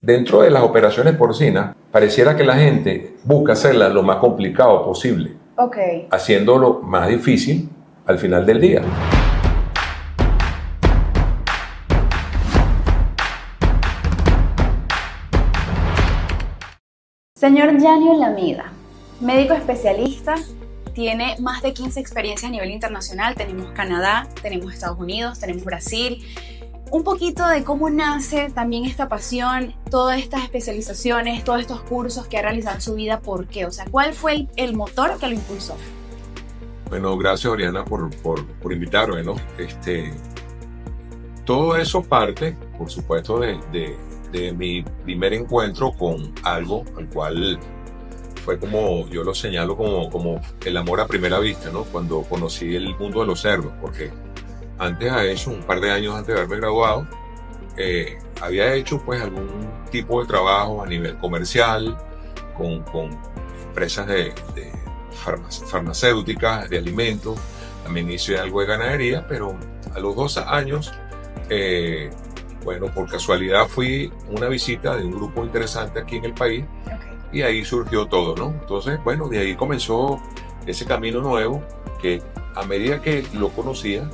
Dentro de las operaciones porcinas, pareciera que la gente busca hacerlas lo más complicado posible, haciéndolo más difícil al final del día. Señor Yanio Lamida, médico especialista, tiene más de 15 experiencias a nivel internacional. Tenemos Canadá, tenemos Estados Unidos, tenemos Brasil. Un poquito de cómo nace también esta pasión, todas estas especializaciones, todos estos cursos que ha realizado en su vida, ¿por qué? O sea, ¿cuál fue el motor que lo impulsó? Bueno, gracias Oriana por invitarme, ¿no? Todo eso parte, por supuesto, de mi primer encuentro con algo al cual fue como, yo lo señalo como el amor a primera vista, ¿no? Cuando conocí el mundo de los cerdos, porque antes a eso, un par de años antes de haberme graduado, había hecho pues algún tipo de trabajo a nivel comercial con empresas de farmacéuticas, de alimentos. También hice algo de ganadería, pero a los 2 años, bueno, por casualidad fui a una visita de un grupo interesante aquí en el país y ahí surgió todo, ¿no? Entonces, bueno, de ahí comenzó ese camino nuevo que a medida que lo conocía,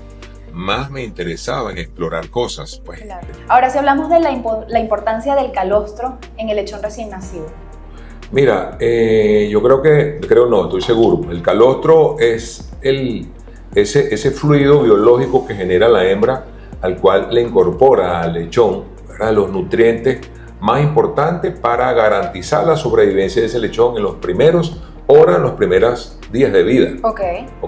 más me interesaba en explorar cosas, pues. Claro. Ahora, si hablamos de la importancia del calostro en el lechón recién nacido. Mira, estoy seguro. El calostro es ese fluido biológico que genera la hembra, al cual le incorpora al lechón, ¿verdad?, los nutrientes más importantes para garantizar la sobrevivencia de ese lechón en los primeros horas, en los primeros días de vida.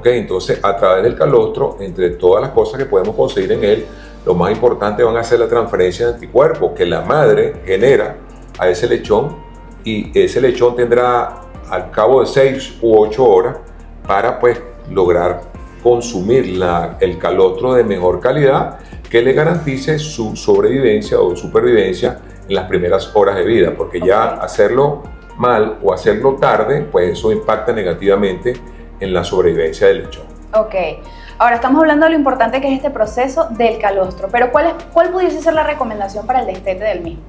Entonces, a través del calostro, entre todas las cosas que podemos conseguir en él, lo más importante van a ser la transferencia de anticuerpos que la madre genera a ese lechón, y ese lechón tendrá al cabo de 6 u 8 horas para pues lograr consumir el calostro de mejor calidad que le garantice su sobrevivencia o supervivencia en las primeras horas de vida, porque ya hacerlo mal o hacerlo tarde, pues eso impacta negativamente en la sobrevivencia del lechón. Ahora estamos hablando de lo importante que es este proceso del calostro, pero ¿cuál pudiese ser la recomendación para el destete del mismo?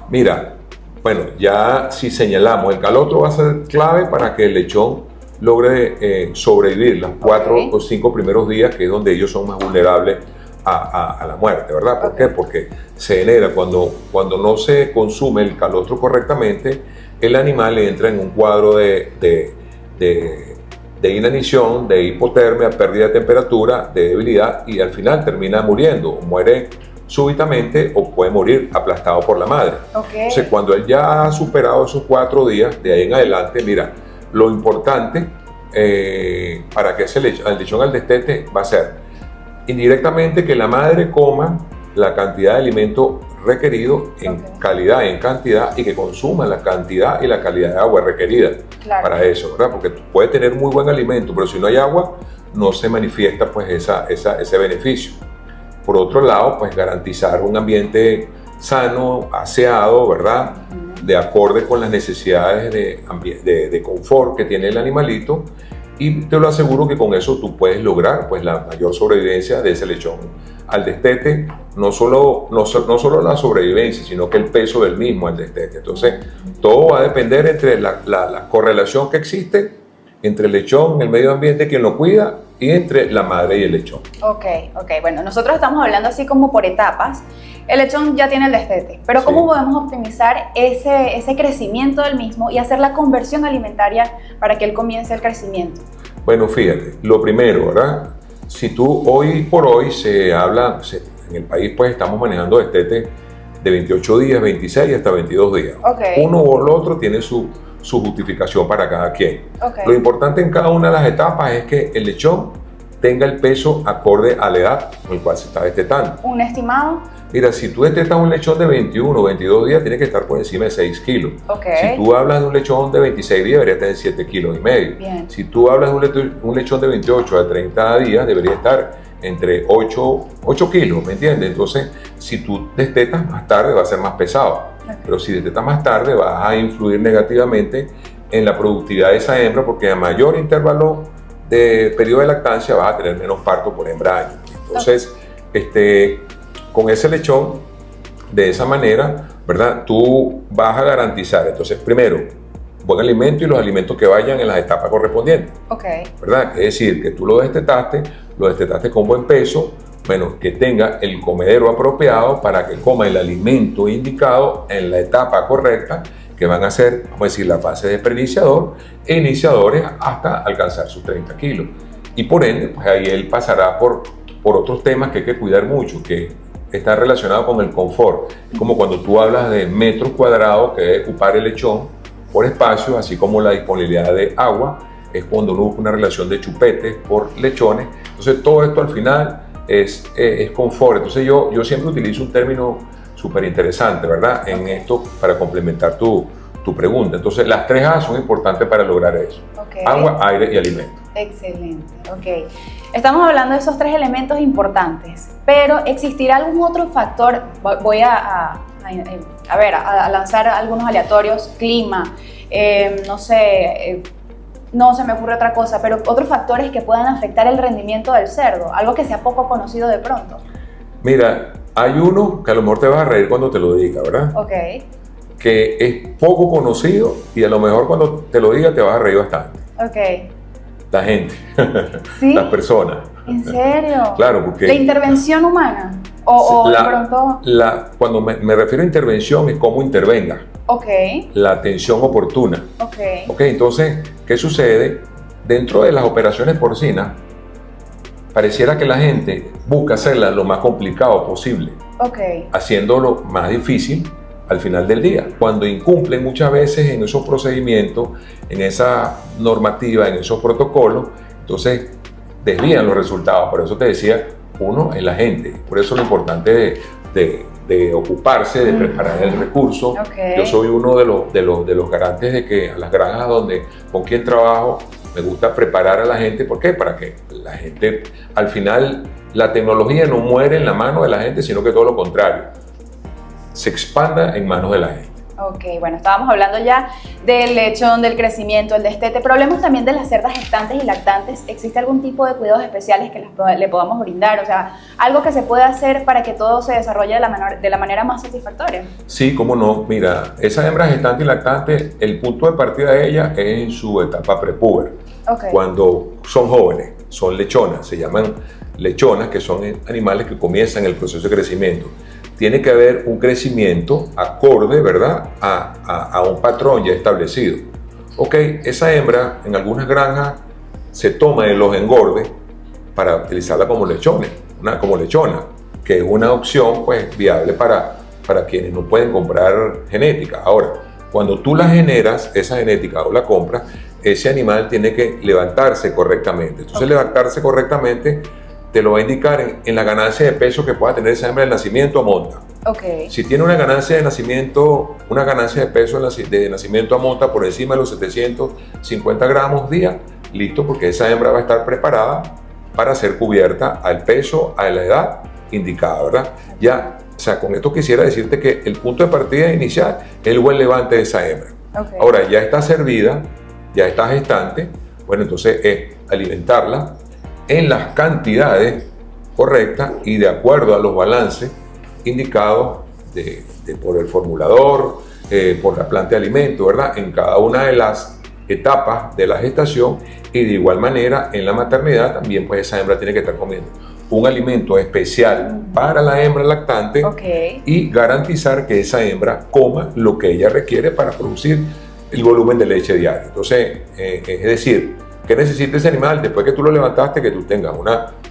Mira, bueno, ya si señalamos, el calostro va a ser clave para que el lechón logre sobrevivir los 4 o 5 primeros días, que es donde ellos son más vulnerables a la muerte, ¿verdad? ¿Por qué? Porque se genera, cuando no se consume el calostro correctamente, el animal entra en un cuadro de inanición, de hipotermia, pérdida de temperatura, de debilidad, y al final termina muriendo, o muere súbitamente o puede morir aplastado por la madre. Entonces, cuando él ya ha superado esos 4 días, de ahí en adelante, mira, lo importante para que el lechón al destete va a ser indirectamente que la madre coma la cantidad de alimento requerido en calidad, en cantidad, y que consuma la cantidad y la calidad de agua requerida para eso, ¿verdad? Porque tú puedes tener muy buen alimento, pero si no hay agua, no se manifiesta pues ese beneficio. Por otro lado, pues garantizar un ambiente sano, aseado, ¿verdad?, de acorde con las necesidades de confort que tiene el animalito, y te lo aseguro que con eso tú puedes lograr pues la mayor sobrevivencia de ese lechón al destete, no solo la sobrevivencia, sino que el peso del mismo al destete. Entonces, todo va a depender entre la correlación que existe entre el lechón, el medio ambiente, quien lo cuida, y entre la madre y el lechón. Bueno, nosotros estamos hablando así como por etapas. El lechón ya tiene el destete, pero ¿cómo podemos optimizar ese crecimiento del mismo y hacer la conversión alimentaria para que él comience el crecimiento? Bueno, fíjate, lo primero, ¿verdad? Si tú hoy por hoy en el país pues estamos manejando destete de 28 días, 26 hasta 22 días. Uno o el otro tiene su justificación para cada quien. Lo importante en cada una de las etapas es que el lechón tenga el peso acorde a la edad con el cual se está destetando. ¿Un estimado? Mira, si tú destetas un lechón de 21 o 22 días, tiene que estar por encima de 6 kilos. Si tú hablas de un lechón de 26 días, debería tener 7 kilos y medio. Si tú hablas de un lechón de 28 a 30 días, debería estar entre 8 kilos, ¿me entiendes? Entonces, si tú destetas más tarde, va a ser más pesado. Pero si destetas más tarde, vas a influir negativamente en la productividad de esa hembra, porque a mayor intervalo de periodo de lactancia vas a tener menos parto por hembra año. Entonces, con ese lechón, de esa manera, ¿verdad? Tú vas a garantizar, entonces, primero, buen alimento y los alimentos que vayan en las etapas correspondientes. ¿Verdad? Es decir, que tú lo destetaste con buen peso, bueno, que tenga el comedero apropiado para que coma el alimento indicado en la etapa correcta, que van a ser, vamos a decir, la fase de preiniciador e iniciadores hasta alcanzar sus 30 kilos. Y por ende, pues ahí él pasará por otros temas que hay que cuidar mucho, que está relacionado con el confort. Es como cuando tú hablas de metros cuadrados que debe ocupar el lechón por espacio, así como la disponibilidad de agua, es cuando uno busca una relación de chupetes por lechones. Entonces todo esto al final es confort. Entonces yo siempre utilizo un término súper interesante, ¿verdad? En esto para complementar tu pregunta. Entonces las 3 A son importantes para lograr eso. Agua, aire y alimento. Excelente, ok. Estamos hablando de esos 3 elementos importantes, pero ¿existirá algún otro factor? Voy a lanzar algunos aleatorios, clima, no sé, no se me ocurre otra cosa, pero otros factores que puedan afectar el rendimiento del cerdo, algo que sea poco conocido de pronto. Mira, hay uno que a lo mejor te vas a reír cuando te lo diga, ¿verdad? Ok. Que es poco conocido y a lo mejor cuando te lo diga te vas a reír bastante. Ok. La gente, ¿Sí? Las personas. ¿En serio? Claro, porque... ¿La intervención humana? ¿O de pronto...? Cuando me refiero a intervención es cómo intervenga. Ok. La atención oportuna. Ok. Entonces, ¿qué sucede? Dentro de las operaciones porcinas, pareciera que la gente busca hacerla lo más complicado posible. Ok. Haciéndolo más difícil al final del día, cuando incumplen muchas veces en esos procedimientos, en esa normativa, en esos protocolos, entonces desvían los resultados. Por eso te decía, uno es la gente, por eso lo importante de ocuparse, de preparar el recurso. Yo soy uno de los garantes de que a las granjas con quien trabajo, me gusta preparar a la gente. ¿Por qué? Para que la gente, al final, la tecnología no muere en la mano de la gente, sino que todo lo contrario, se expanda en manos de la gente. Ok, bueno, estábamos hablando ya del lechón, del crecimiento, el destete, pero hablemos también de las cerdas gestantes y lactantes. ¿Existe algún tipo de cuidados especiales que le podamos brindar? O sea, algo que se pueda hacer para que todo se desarrolle de la manera más satisfactoria. Sí, cómo no. Mira, esa hembra gestante y lactante, el punto de partida de ella es en su etapa prepúber. Okay. Cuando son jóvenes, son lechonas, se llaman lechonas, que son animales que comienzan el proceso de crecimiento. Tiene que haber un crecimiento acorde, ¿verdad?, a un patrón ya establecido. Ok, esa hembra en algunas granjas se toma de los engordes para utilizarla como lechones, como lechona, que es una opción pues viable para quienes no pueden comprar genética. Ahora, cuando tú la generas, esa genética o la compras, ese animal tiene que levantarse correctamente. Entonces, levantarse correctamente te lo va a indicar en la ganancia de peso que pueda tener esa hembra de nacimiento a monta. Okay. Si tiene una ganancia de peso de nacimiento a monta por encima de los 750 gramos día, listo, porque esa hembra va a estar preparada para ser cubierta al peso, a la edad indicada, ¿verdad? Ya, o sea, con esto quisiera decirte que el punto de partida inicial es el buen levante de esa hembra. Okay. Ahora, ya está servida, ya está gestante, bueno, entonces es alimentarla en las cantidades correctas y de acuerdo a los balances indicados por el formulador, por la planta de alimento, ¿verdad? En cada una de las etapas de la gestación, y de igual manera en la maternidad también pues esa hembra tiene que estar comiendo un alimento especial para la hembra lactante. Okay. Y garantizar que esa hembra coma lo que ella requiere para producir el volumen de leche diario. Entonces, es decir, ¿qué necesita ese animal? Después que tú lo levantaste, que tú tengas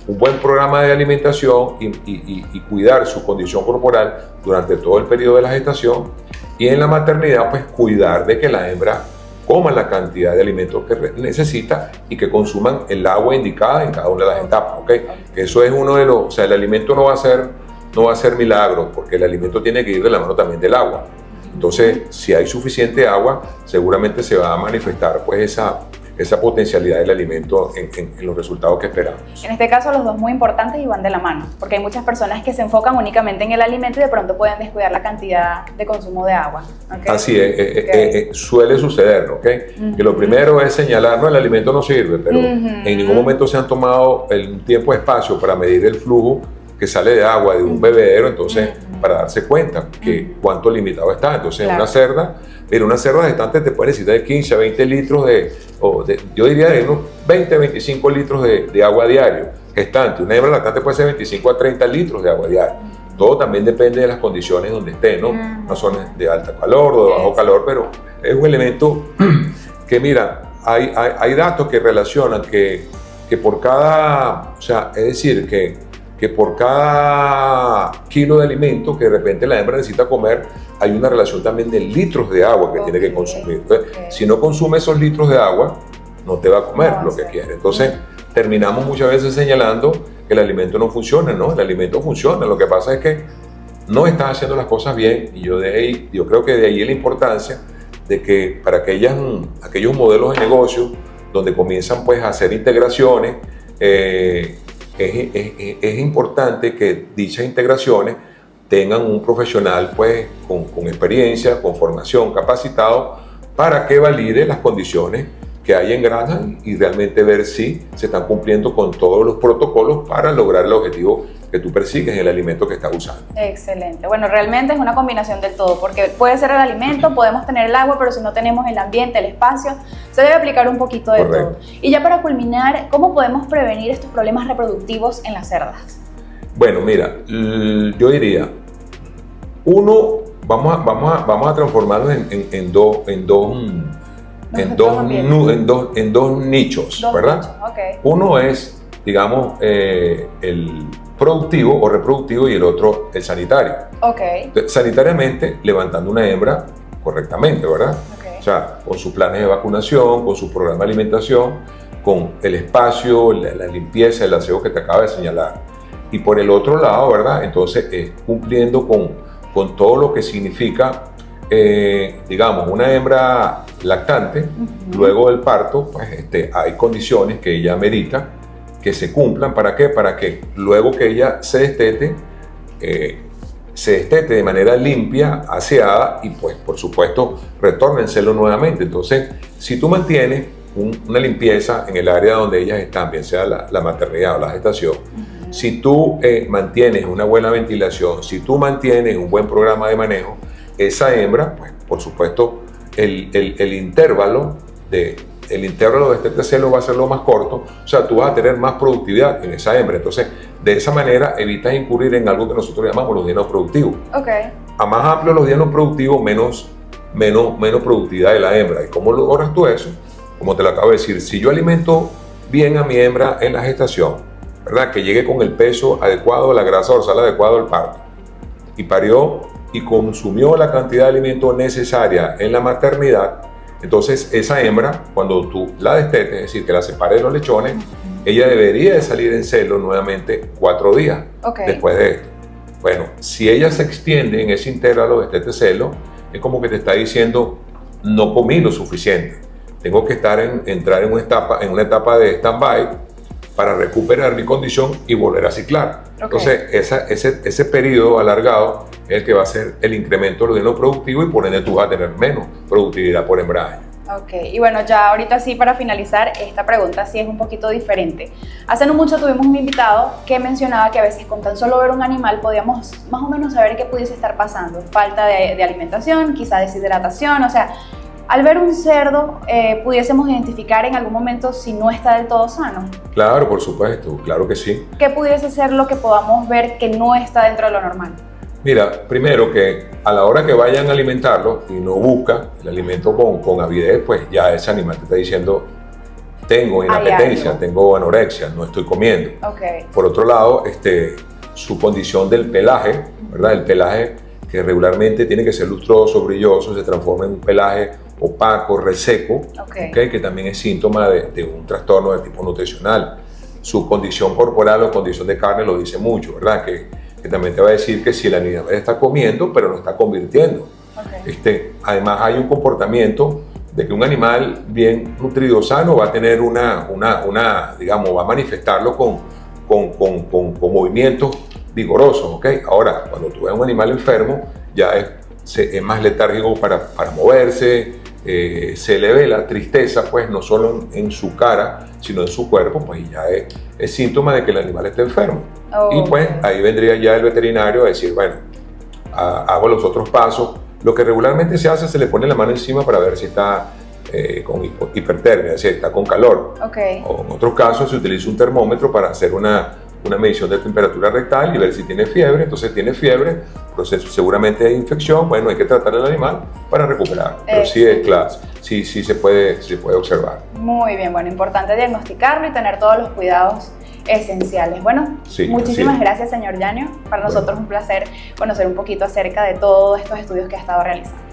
un buen programa de alimentación y cuidar su condición corporal durante todo el periodo de la gestación, y en la maternidad pues cuidar de que la hembra coma la cantidad de alimentos que necesita y que consuman el agua indicada en cada una de las etapas, ¿ok? Que eso es uno de los, o sea, el alimento no va a ser milagro, porque el alimento tiene que ir de la mano también del agua. Entonces, si hay suficiente agua, seguramente se va a manifestar pues esa potencialidad del alimento en los resultados que esperamos. En este caso, los dos muy importantes y van de la mano, porque hay muchas personas que se enfocan únicamente en el alimento y de pronto pueden descuidar la cantidad de consumo de agua. ¿Okay? Así es, suele suceder, ¿ok? Que lo primero es señalar, no, el alimento no sirve, pero en ningún momento se han tomado el tiempo y espacio para medir el flujo que sale de agua de un bebedero. Entonces para darse cuenta que cuánto limitado está. Entonces, una cerda gestante te puede necesitar de 15 a 20 litros yo diría de unos 20 a 25 litros de agua diario gestante. Una hembra lactante puede ser 25 a 30 litros de agua diaria. Todo también depende de las condiciones donde esté, ¿no? No son de alta calor o de bajo calor, pero es un elemento que, mira, hay datos que relacionan que por cada, o sea, es decir, que por cada kilo de alimento que de repente la hembra necesita comer, hay una relación también de litros de agua que tiene que consumir. Entonces, si no consume esos litros de agua, no te va a comer lo que quiere. Entonces, terminamos muchas veces señalando que el alimento no funciona, ¿no? El alimento funciona, lo que pasa es que no estás haciendo las cosas bien, y yo creo que de ahí la importancia de que para aquellos modelos de negocio donde comienzan pues a hacer integraciones, es importante que dichas integraciones tengan un profesional pues con experiencia, con formación, capacitado, para que valide las condiciones que hay en granja y realmente ver si se están cumpliendo con todos los protocolos para lograr el objetivo que tú persigues en el alimento que estás usando. Excelente. Bueno, realmente es una combinación del todo, porque puede ser el alimento, podemos tener el agua, pero si no tenemos el ambiente, el espacio, se debe aplicar un poquito de todo. Y ya para culminar, ¿cómo podemos prevenir estos problemas reproductivos en las cerdas? Bueno, mira, yo diría, vamos a transformarlo en dos nichos, ¿verdad? Okay. Uno es, digamos, el productivo o reproductivo y el otro el sanitario. Okay. Entonces, sanitariamente, levantando una hembra correctamente, ¿verdad? Okay. O sea, con sus planes de vacunación, con su programa de alimentación, con el espacio, la limpieza, el aseo que te acaba de señalar. Y por el otro lado, ¿verdad? Entonces, cumpliendo con todo lo que significa, digamos, una hembra lactante, luego del parto, pues hay condiciones que ella amerita que se cumplan. ¿Para qué? Para que luego que ella se destete de manera limpia, aseada, y pues por supuesto retórnenselo nuevamente. Entonces, si tú mantienes una limpieza en el área donde ellas están, bien sea la maternidad o la gestación, si tú mantienes una buena ventilación, si tú mantienes un buen programa de manejo, esa hembra, pues por supuesto el intervalo de este tercero va a ser lo más corto, o sea, tú vas a tener más productividad en esa hembra. Entonces, de esa manera evitas incurrir en algo que nosotros llamamos los días no productivos. Okay. A más amplio los días no productivos, menos productividad de la hembra. ¿Y cómo logras tú eso? Como te lo acabo de decir, si yo alimento bien a mi hembra en la gestación, ¿verdad? Que llegue con el peso adecuado, la grasa dorsal adecuada al parto, y parió y consumió la cantidad de alimento necesaria en la maternidad, entonces esa hembra, cuando tú la destetes, es decir, que la separes de los lechones, ella debería de salir en celo nuevamente 4 días después de esto. Bueno, si ella se extiende en ese intervalo de este celo, es como que te está diciendo, no comí lo suficiente, tengo que entrar en una etapa de stand-by para recuperar mi condición y volver a ciclar. Entonces, ese periodo alargado es el que va a ser el incremento de lo productivo, y por ende tú vas a tener menos productividad por hembraje. Ok, y bueno, ya ahorita sí, para finalizar, esta pregunta sí es un poquito diferente. Hace no mucho tuvimos un invitado que mencionaba que a veces con tan solo ver un animal podíamos más o menos saber qué pudiese estar pasando. Falta de alimentación, quizá deshidratación, o sea, al ver un cerdo, pudiésemos identificar en algún momento si no está del todo sano. Claro, por supuesto, claro que sí. ¿Qué pudiese ser lo que podamos ver que no está dentro de lo normal? Mira, primero que a la hora que vayan a alimentarlo y no busca el alimento con avidez, pues ya ese animal te está diciendo, tengo inapetencia, tengo anorexia, no estoy comiendo. Okay. Por otro lado, su condición del pelaje, ¿verdad? El pelaje que regularmente tiene que ser lustroso, brilloso, se transforma en un pelaje opaco, reseco, que también es síntoma de un trastorno de tipo nutricional. Su condición corporal o condición de carne lo dice mucho, ¿verdad? Que también te va a decir que si el animal está comiendo, pero no está convirtiendo. Además, hay un comportamiento de que un animal bien nutrido, sano, va a tener digamos, va a manifestarlo con movimientos vigorosos, Ahora, cuando tú ves a un animal enfermo, ya es más letárgico para moverse, se le ve la tristeza, pues no solo en su cara, sino en su cuerpo, pues ya es síntoma de que el animal está enfermo. Y pues ahí vendría ya el veterinario a decir, bueno, hago los otros pasos. Lo que regularmente se hace, se le pone la mano encima para ver si está con hipertermia, es decir, está con calor. Okay. O en otros casos se utiliza un termómetro para hacer una medición de temperatura rectal y ver si tiene fiebre. Entonces tiene fiebre, proceso seguramente de infección, bueno, hay que tratar al animal para recuperarlo. Pero sí es claro, sí se puede observar. Muy bien, bueno, importante diagnosticarlo y tener todos los cuidados esenciales. Bueno, sí, muchísimas gracias, señor Yanio. Para nosotros un placer conocer un poquito acerca de todos estos estudios que ha estado realizando.